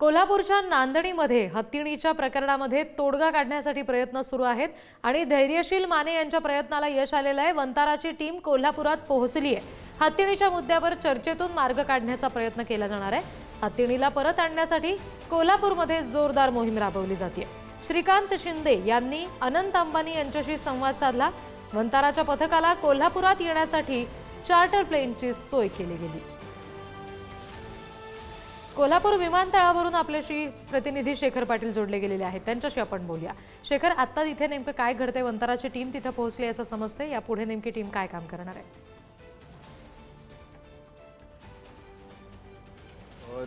कोल्हापूरच्या नांदणीमध्ये हत्तीणीच्या प्रकरणामध्ये तोडगा काढण्यासाठी प्रयत्न सुरू आहेत आणि धैर्यशील माने यांच्या प्रयत्नाला यश आलेलं आहे। वंताराची टीम कोल्हापुरात पोहोचली आहे। हत्तीणीच्या मुद्द्यावर चर्चेतून मार्ग काढण्याचा प्रयत्न केला जाणार आहे। हत्तीणीला परत आणण्यासाठी कोल्हापूरमध्ये जोरदार मोहीम राबवली जाते। श्रीकांत शिंदे यांनी अनंत अंबानी यांच्याशी संवाद साधला। वंताराच्या पथकाला कोल्हापुरात येण्यासाठी चार्टर प्लेनची सोय केली गेली। कोल्हापूर विमानतळावरून आपल्याशी प्रतिनिधी शेखर पाटील जोडले गेलेले आहेत, त्यांच्याशी आपण बोलूया। शेखर, आता इथे नेमकं काय घडतंय? वंताराची टीम तिथे पोहोचली असं समजते, यापुढे नेमकी टीम काय काम करणार आहे?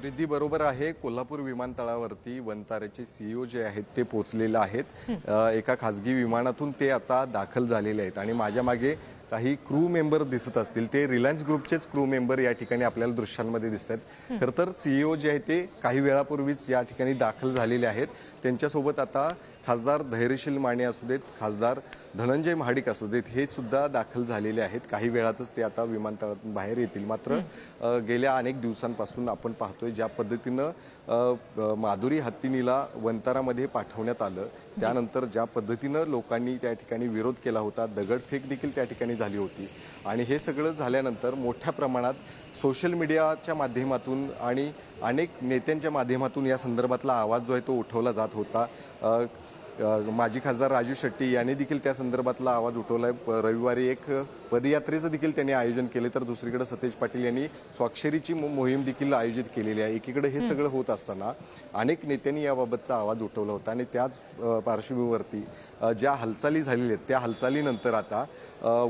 रिद्धी बरोबर आहे। कोल्हापूर विमानतळावरती वंताराचे सीईओ जे आहेत ते पोहोचलेले आहेत। एका खासगी विमानातून ते आता दाखल झालेले आहेत आणि माझ्या मागे काही क्रू मेंबर दिसत असतील, ते रिलायन्स ग्रुपचेच क्रू मेंबर या ठिकाणी आपल्याला दृश्यांमध्ये दिसत आहेत। खरं तर सीईओ जे आहे ते काही वेळापूर्वीच या ठिकाणी दाखल झालेले आहेत। त्यांच्यासोबत आता खासदार धैर्यशील माने असू देत, खासदार धनंजय महाडिक असू देत, हे सुद्धा दाखल झालेले आहेत। काही वेळातच ते आता विमानतळातून बाहेर येतील। मात्र गेल्या अनेक दिवसांपासून आपण पाहतोय ज्या पद्धतीनं माधुरी हत्तीणीला वंतारामध्ये पाठवण्यात आलं, त्यानंतर ज्या पद्धतीनं लोकांनी त्या ठिकाणी विरोध केला होता, दगडफेक देखील त्या ठिकाणी झाली होती आणि हे सगळं झाल्यानंतर मोठ्या प्रमाणात सोशल मीडियाच्या माध्यमातून आणि अनेक नेत्यांच्या माध्यमातून या संदर्भातला आवाज जो आहे तो उठवला जात होता। माजी खासदार राजू शेट्टी यांनी देखील त्या संदर्भातला आवाज उठवलाय। रविवारी एक पदयात्रेचं देखील त्यांनी आयोजन केले, तर दुसरीकडे सतेज पाटील यांनी स्वाक्षरीची मोहीम देखील आयोजित केलेली आहे। एकीकडे हे सगळं होत असताना अनेक नेत्यांनी याबाबतचा आवाज उठवला होता आणि त्याच पार्श्वभूमीवरती ज्या हालचाली झालेल्या आहेत त्या हालचालीनंतर आता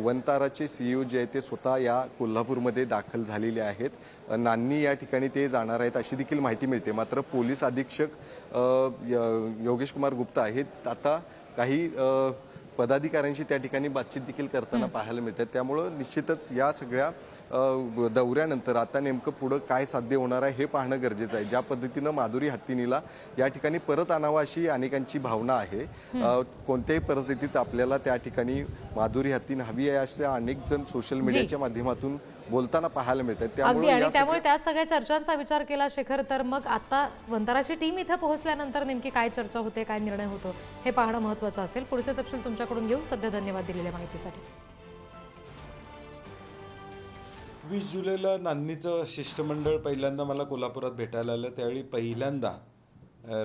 वंताराचे सीईओ जे आहेत ते स्वतः या कोल्हापूरमध्ये दाखल झालेले आहेत। नान्नी या ठिकाणी ते जाणार आहेत अशी देखील माहिती मिळते। मात्र पोलीस अधीक्षक योगेश कुमार गुप्ता हे आता काही पदाधिकाऱ्यांशी त्या ठिकाणी बातचीत देखील करताना पाहायला मिळतात। त्यामुळं निश्चितच या सगळ्या दौऱ्यानंतर आता नेमकं पुढं काय साध्य होणार आहे हे पाहणं गरजेचं आहे। ज्या पद्धतीनं माधुरी हत्तीणीला या ठिकाणी परत आणावं अशी अनेकांची भावना आहे। कोणत्याही परिस्थितीत आपल्याला त्या ठिकाणी माधुरी हत्तीण हवी आहे असे अनेक जण सोशल मीडियाच्या माध्यमातून बोलताना पाहायला मिळतात। त्यामुळे त्या सगळ्या चर्चांचा विचार केला शेखर, तर मग आता वंताराची टीम इथे पोहोचल्यानंतर नेमकी काय चर्चा होते, काय निर्णय होतो हे पाहणं महत्त्वाचं असेल। पुढचे तपशील तुमच्याकडून घेऊ। सध्या धन्यवाद दिलेल्या माहितीसाठी। 20 जुलैला नान्नीचं शिष्टमंडळ पहिल्यांदा मला कोल्हापुरात भेटायला आलं। त्यावेळी पहिल्यांदा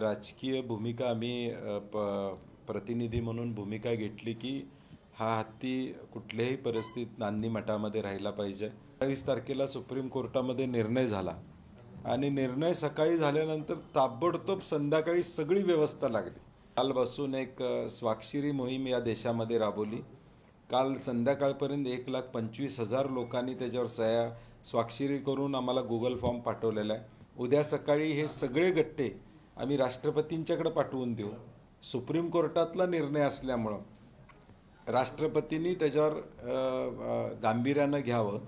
राजकीय भूमिका आम्ही प्रतिनिधी म्हणून भूमिका घेतली की हा हत्ती कुठल्याही परिस्थितीत नान्नी मठामध्ये राहिला पाहिजे। 22 तारखेला सुप्रीम कोर्टामध्ये निर्णय झाला आणि निर्णय सकाळी झाल्यानंतर ताबडतोब संध्याकाळी सगळी व्यवस्था लागली। कालपासून एक स्वाक्षरी मोहीम या देशामध्ये राबवली। काल संध्याकाळपर्यंत 1,25,000 लोकांनी त्याच्यावर सह्या स्वाक्षरी करून आम्हाला गुगल फॉर्म पाठवलेला आहे। उद्या सकाळी हे सगळे गट्टे आम्ही राष्ट्रपतींच्याकडे पाठवून देऊ। सुप्रीम कोर्टातला निर्णय असल्यामुळं राष्ट्रपतींनी त्याच्यावर गांभीर्यानं घ्यावं।